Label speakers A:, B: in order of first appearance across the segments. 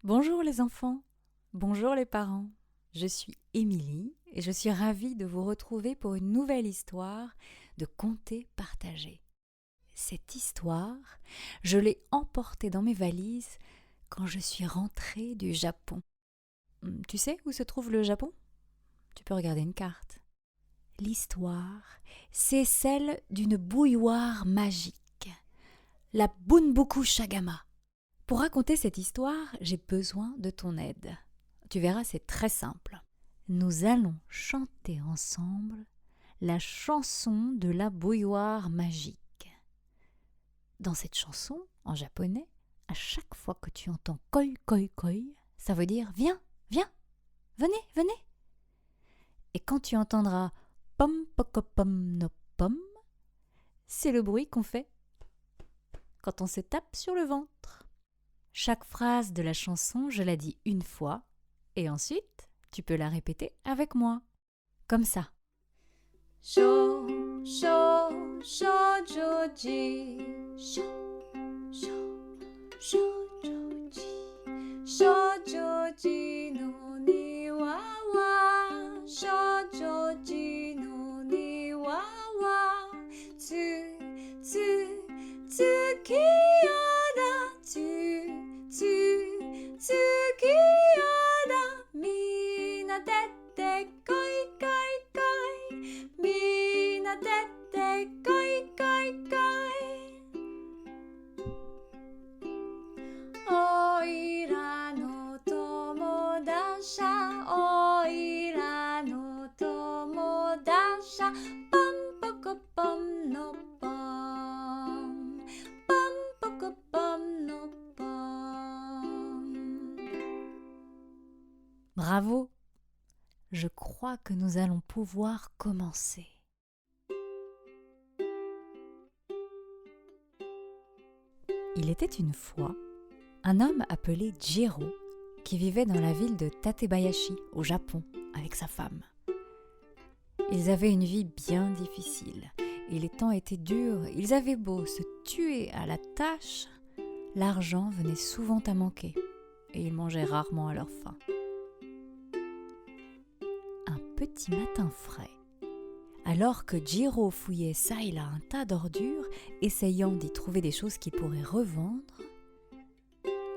A: Bonjour les enfants, bonjour les parents. Je suis Émilie et je suis ravie de vous retrouver pour une nouvelle histoire de conter partagé. Cette histoire, je l'ai emportée dans mes valises quand je suis rentrée du Japon. Tu sais où se trouve le Japon? Tu peux regarder une carte. L'histoire, c'est celle d'une bouilloire magique, la Bunboku Shagama. Pour raconter cette histoire, j'ai besoin de ton aide. Tu verras, c'est très simple. Nous allons chanter ensemble la chanson de la bouilloire magique. Dans cette chanson, en japonais, à chaque fois que tu entends koi koi koi, ça veut dire viens, viens, venez, venez. Et quand tu entendras pom poko pom no pom, c'est le bruit qu'on fait quand on se tape sur le ventre. Chaque phrase de la chanson, je la dis une fois, et ensuite, tu peux la répéter avec moi. Comme ça. Sho, sho, shoujoji. Sho, sho, shoujoji. Shoujoji no niwa wa. Shoujoji no niwa wa. Tsukiyada. Tsukiyada. Mina tette koi koi koi. Mina tette koi koi koi. Oira no tomodasha. Oira no tomodasha. Pom poko pom no pom. Pom poko pom no pom. Bravo! Je crois que nous allons pouvoir commencer. Il était une fois un homme appelé Jiro qui vivait dans la ville de Tatebayashi, au Japon, avec sa femme. Ils avaient une vie bien difficile et les temps étaient durs. Ils avaient beau se tuer à la tâche, l'argent venait souvent à manquer et ils mangeaient rarement à leur faim. Un petit matin frais, alors que Jiro fouillait çà et là un tas d'ordures, essayant d'y trouver des choses qu'il pourrait revendre,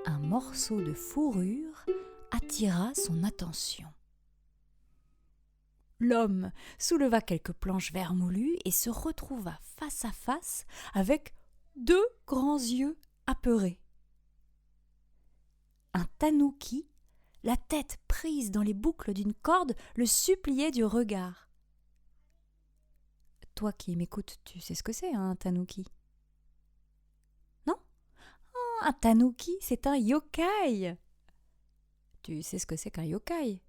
A: un morceau de fourrure attira son attention. L'homme souleva quelques planches vermoulues et se retrouva face à face avec deux grands yeux apeurés. Un tanuki, la tête prise dans les boucles d'une corde, le suppliait du regard. Toi qui m'écoutes, tu sais ce que c'est un tanuki? Non? Oh, un tanuki, c'est un yokai. Tu sais ce que c'est qu'un yokai?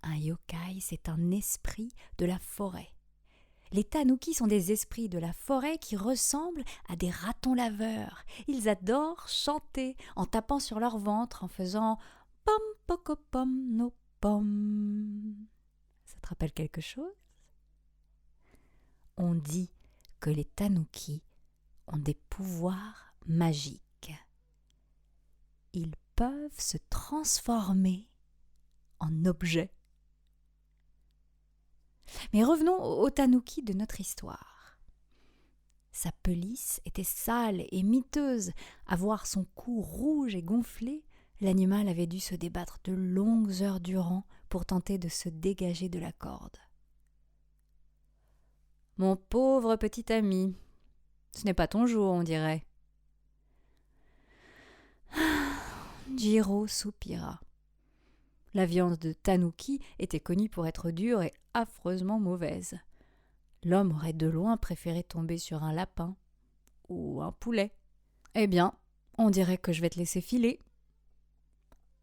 A: Un yokai, c'est un esprit de la forêt. Les tanuki sont des esprits de la forêt qui ressemblent à des ratons laveurs. Ils adorent chanter en tapant sur leur ventre, en faisant pom poko pom no pom. Ça te rappelle quelque chose? On dit que les tanuki ont des pouvoirs magiques. Ils peuvent se transformer en objets. Mais revenons au tanuki de notre histoire. Sa pelisse était sale et miteuse. À voir son cou rouge et gonflé, l'animal avait dû se débattre de longues heures durant pour tenter de se dégager de la corde. Mon pauvre petit ami, ce n'est pas ton jour, on dirait. Jiro soupira. La viande de tanuki était connue pour être dure et affreusement mauvaise. L'homme aurait de loin préféré tomber sur un lapin ou un poulet. Eh bien, on dirait que je vais te laisser filer.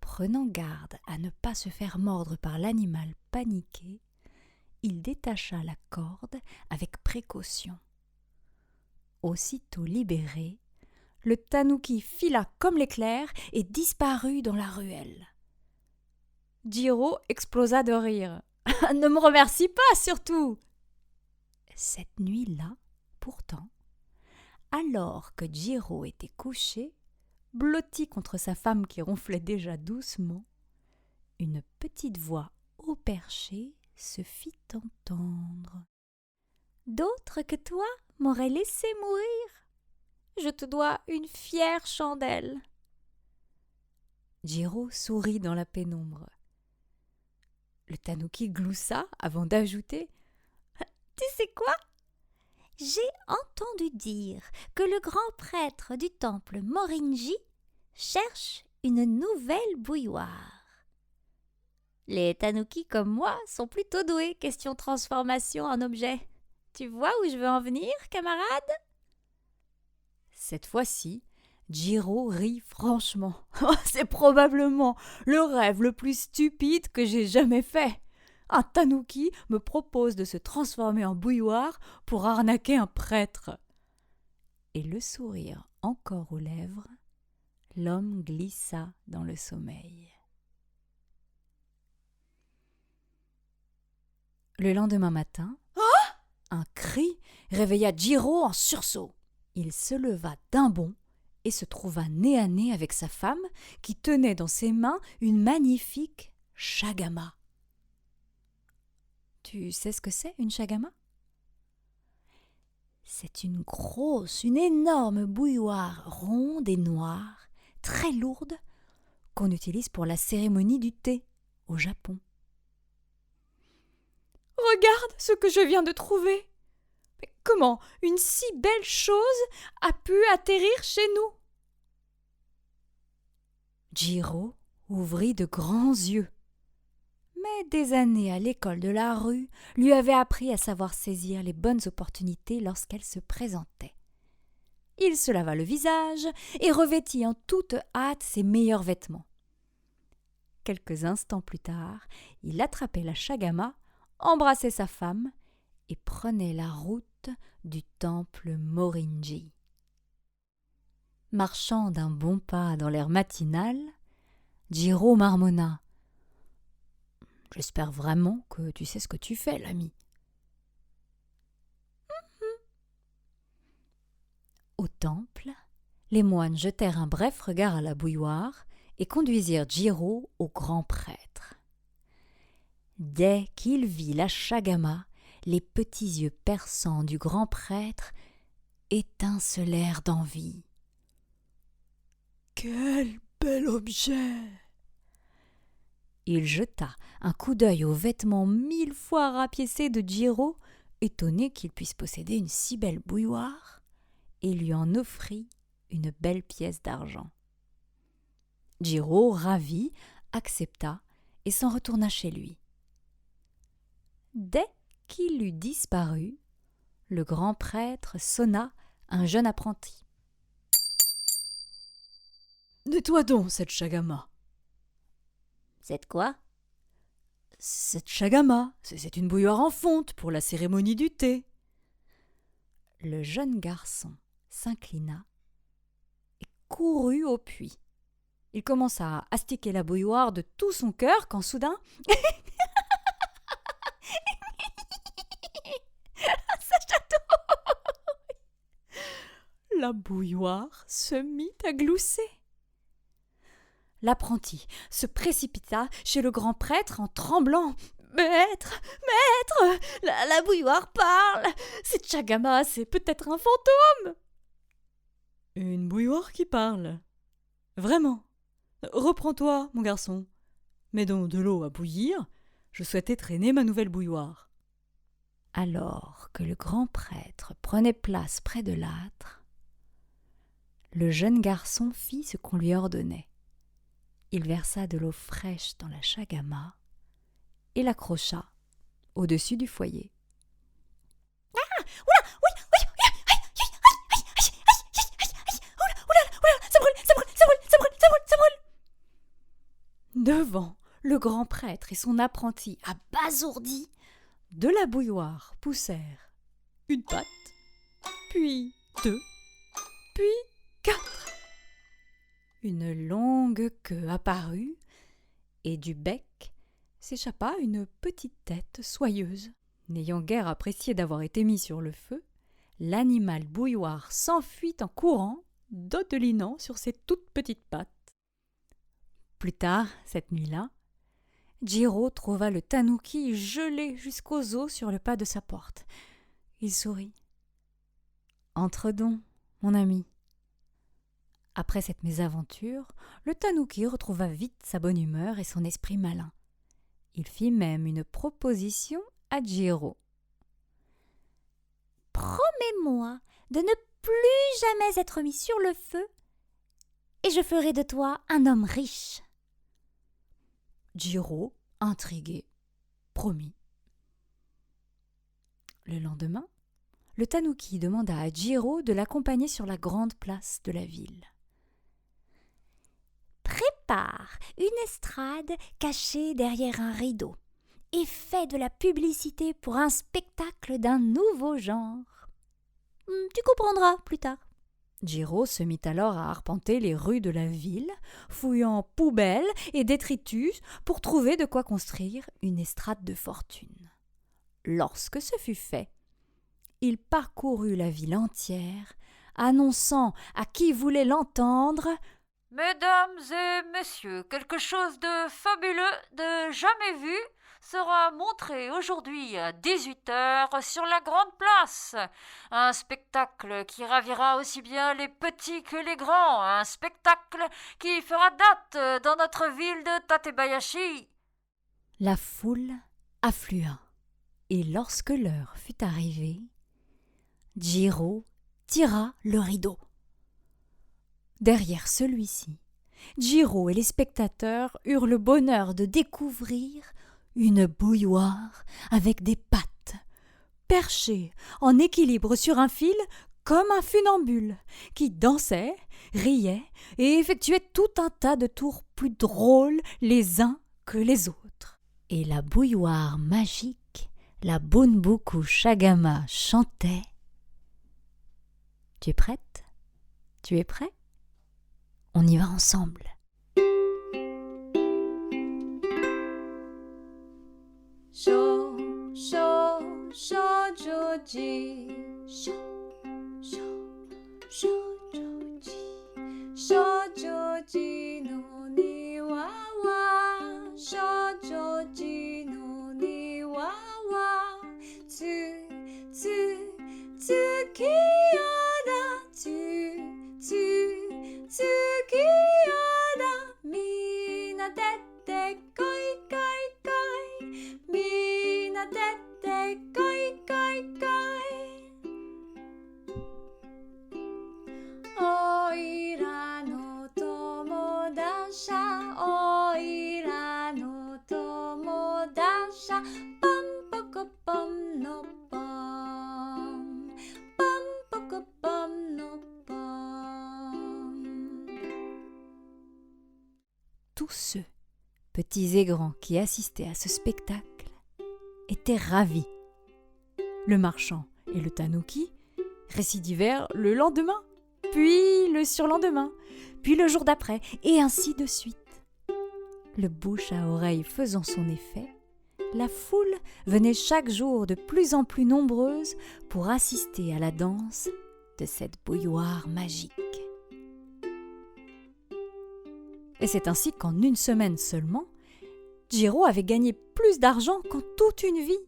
A: Prenant garde à ne pas se faire mordre par l'animal paniqué, il détacha la corde avec précaution. Aussitôt libéré, le tanuki fila comme l'éclair et disparut dans la ruelle. Jiro explosa de rire. « Ne me remercie pas, surtout !» Cette nuit-là, pourtant, alors que Jiro était couché, blotti contre sa femme qui ronflait déjà doucement, une petite voix haut perché se fit entendre. « D'autres que toi m'auraient laissé mourir. Je te dois une fière chandelle. » Jiro sourit dans la pénombre. Le tanuki gloussa avant d'ajouter « Tu sais quoi ? J'ai entendu dire que le grand prêtre du temple Morinji cherche une nouvelle bouilloire. Les tanuki comme moi sont plutôt doués question transformation en objet. Tu vois où je veux en venir, camarade ?» Cette fois-ci, Jiro rit franchement. « C'est probablement le rêve le plus stupide que j'ai jamais fait. Un tanuki me propose de se transformer en bouilloire pour arnaquer un prêtre. » Et le sourire encore aux lèvres, l'homme glissa dans le sommeil. Le lendemain matin, un cri réveilla Jiro en sursaut. Il se leva d'un bond et se trouva nez à nez avec sa femme qui tenait dans ses mains une magnifique shagama. Tu sais ce que c'est, une shagama ? C'est une énorme bouilloire ronde et noire, très lourde, qu'on utilise pour la cérémonie du thé au Japon. « Regarde ce que je viens de trouver ! Mais comment une si belle chose a pu atterrir chez nous ?» Jiro ouvrit de grands yeux. Mais des années à l'école de la rue lui avaient appris à savoir saisir les bonnes opportunités lorsqu'elles se présentaient. Il se lava le visage et revêtit en toute hâte ses meilleurs vêtements. Quelques instants plus tard, il attrapait la shagama, embrassait sa femme et prenait la route du temple Morinji. Marchant d'un bon pas dans l'air matinal, Jiro marmonna. « J'espère vraiment que tu sais ce que tu fais, l'ami. » Au temple, les moines jetèrent un bref regard à la bouilloire et conduisirent Jiro au grand prêtre. Dès qu'il vit la shagama, les petits yeux perçants du grand prêtre étincelèrent d'envie. « Quel bel objet !» Il jeta un coup d'œil aux vêtements 1000 fois rapiécés de Jiro, étonné qu'il puisse posséder une si belle bouilloire, et lui en offrit une belle pièce d'argent. Jiro, ravi, accepta et s'en retourna chez lui. Dès qu'il eut disparu, le grand prêtre sonna un jeune apprenti. « Nettoie donc cette shagama. »« C'est quoi ?»« Cette shagama, c'est une bouilloire en fonte pour la cérémonie du thé. » Le jeune garçon s'inclina et courut au puits. Il commença à astiquer la bouilloire de tout son cœur quand soudain... Ça chatouille ! La bouilloire se mit à glousser. L'apprenti se précipita chez le grand prêtre en tremblant. « Maître, la bouilloire parle. Cette shagama, c'est peut-être un fantôme. » « Une bouilloire qui parle. Vraiment. Reprends-toi, mon garçon. Mets donc de l'eau à bouillir. Je souhaitais traîner ma nouvelle bouilloire. » Alors que le grand prêtre prenait place près de l'âtre, le jeune garçon fit ce qu'on lui ordonnait. Il versa de l'eau fraîche dans la shagama et l'accrocha au-dessus du foyer. « Ah, oula, oui, ça brûle. » Devant le grand prêtre et son apprenti abasourdi, de la bouilloire poussèrent une patte, puis 2, puis 4. Une longue queue apparut et du bec s'échappa une petite tête soyeuse. N'ayant guère apprécié d'avoir été mis sur le feu, l'animal bouilloire s'enfuit en courant dodelinant sur ses toutes petites pattes. Plus tard, cette nuit-là, Jiro trouva le tanuki gelé jusqu'aux os sur le pas de sa porte. Il sourit. « Entre donc, mon ami. » Après cette mésaventure, le tanuki retrouva vite sa bonne humeur et son esprit malin. Il fit même une proposition à Jiro.
B: « Promets-moi de ne plus jamais être mis sur le feu et je ferai de toi un homme riche. »
A: Jiro, intrigué, promit. Le lendemain, le tanuki demanda à Jiro de l'accompagner sur la grande place de la ville.
B: « Prépare une estrade cachée derrière un rideau et fais de la publicité pour un spectacle d'un nouveau genre. Tu comprendras plus tard. »
A: Jiro se mit alors à arpenter les rues de la ville, fouillant poubelles et détritus pour trouver de quoi construire une estrade de fortune. Lorsque ce fut fait, il parcourut la ville entière, annonçant à qui voulait l'entendre «
C: Mesdames et messieurs, quelque chose de fabuleux, de jamais vu, sera montré aujourd'hui à 18h sur la Grande Place. Un spectacle qui ravira aussi bien les petits que les grands. Un spectacle qui fera date dans notre ville de Tatebayashi. »
A: La foule afflua, et lorsque l'heure fut arrivée, Jiro tira le rideau. Derrière celui-ci, Jiro et les spectateurs eurent le bonheur de découvrir une bouilloire avec des pattes, perchée en équilibre sur un fil comme un funambule, qui dansait, riait et effectuait tout un tas de tours plus drôles les uns que les autres. Et la bouilloire magique, la Bunbuku Shagama, chantait. Tu es prête ? Tu es prêt ? On y va ensemble.
D: Shoujoji, shoujoji, shoujoji no niwa wa, shoujoji no niwa wa, tsukiyada, tsukiyada, mina dette koi koi koi, mina dette koi koi koi. Oira no tomodasha, oira no tomodasha, pam poko pam no pam, pam poko pam no pam.
A: Tous ceux, petits et grands, qui assistaient à ce spectacle étaient ravis. Le marchand et le tanuki récidivèrent le lendemain, puis le surlendemain, puis le jour d'après, et ainsi de suite. Le bouche à oreille faisant son effet, la foule venait chaque jour de plus en plus nombreuse pour assister à la danse de cette bouilloire magique. Et c'est ainsi qu'en une semaine seulement, Jiro avait gagné plus d'argent qu'en toute une vie.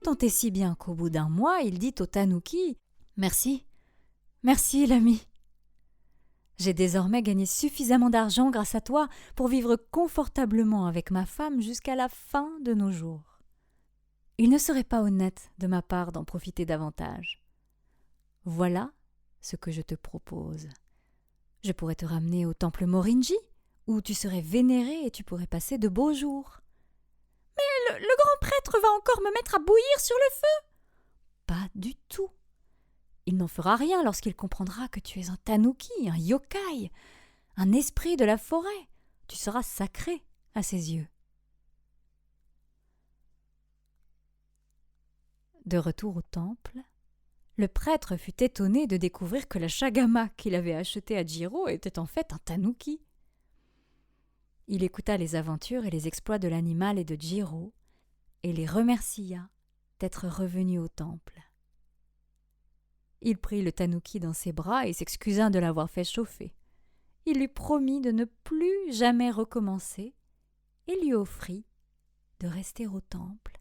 A: Tant et si bien qu'au bout d'un mois, il dit au tanuki « Merci, merci l'ami. J'ai désormais gagné suffisamment d'argent grâce à toi pour vivre confortablement avec ma femme jusqu'à la fin de nos jours. Il ne serait pas honnête de ma part d'en profiter davantage. Voilà ce que je te propose. Je pourrais te ramener au temple Morinji, où tu serais vénéré et tu pourrais passer de beaux jours. »« Mais le grand prêtre va encore me mettre à bouillir sur le feu !»« Pas du tout. Il n'en fera rien lorsqu'il comprendra que tu es un tanuki, un yokai, un esprit de la forêt. Tu seras sacré à ses yeux. » De retour au temple, le prêtre fut étonné de découvrir que la shagama qu'il avait achetée à Jiro était en fait un tanuki. Il écouta les aventures et les exploits de l'animal et de Jiro et les remercia d'être revenu au temple. Il prit le tanuki dans ses bras et s'excusa de l'avoir fait chauffer. Il lui promit de ne plus jamais recommencer et lui offrit de rester au temple,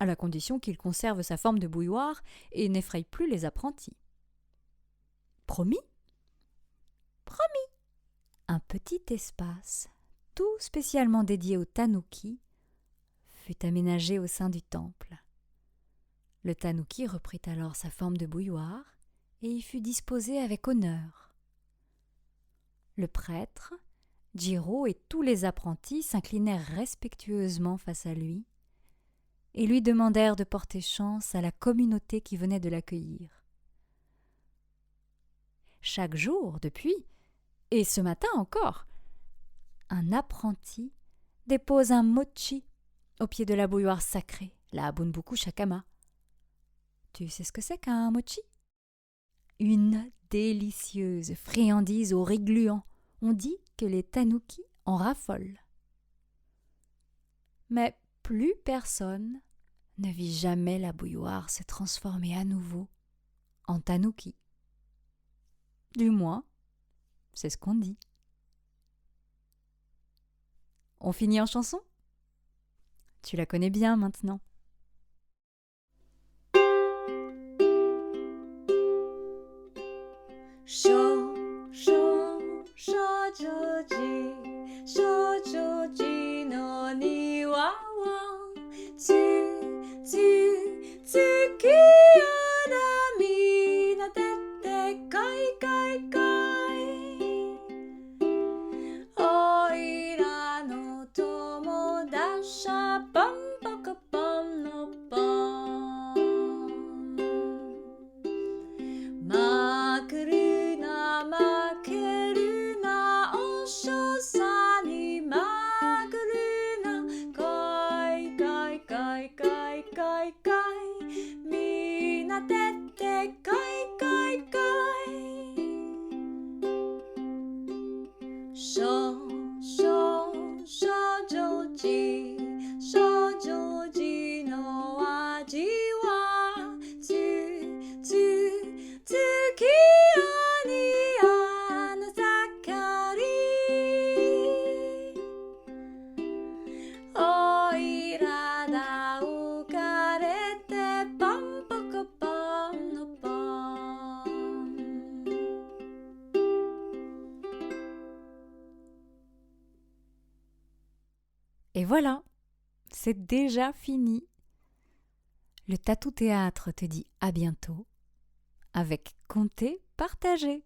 A: à la condition qu'il conserve sa forme de bouilloire et n'effraie plus les apprentis. Promis ? Promis. Un petit espace, tout spécialement dédié au tanuki, fut aménagé au sein du temple. Le tanuki reprit alors sa forme de bouilloire et y fut disposé avec honneur. Le prêtre, Jiro et tous les apprentis s'inclinèrent respectueusement face à lui et lui demandèrent de porter chance à la communauté qui venait de l'accueillir. Chaque jour, depuis, et ce matin encore, un apprenti dépose un mochi au pied de la bouilloire sacrée, la Bunbuku Shakama. Tu sais ce que c'est qu'un mochi ? Une délicieuse friandise au riz gluant. On dit que les tanuki en raffolent. Mais plus personne ne vit jamais la bouilloire se transformer à nouveau en tanuki. Du moins, c'est ce qu'on dit. On finit en chanson ? Tu la connais bien maintenant.
D: Shoujoji no niwa wa tsuki ara mina tette kai kai kai Oira no tomodasha pam paka pam no pam Makuru na makeru na osho sa ni makuru na kai kai kai kai kai kai Mina tette kai kai kai Shoujoji no aji wa Tsukiyo ni anasakari Oira da ukarete pam paka pam no pam
A: Et voilà, c'est déjà fini. Le Tatou Théâtre te dit à bientôt avec Conter, partager.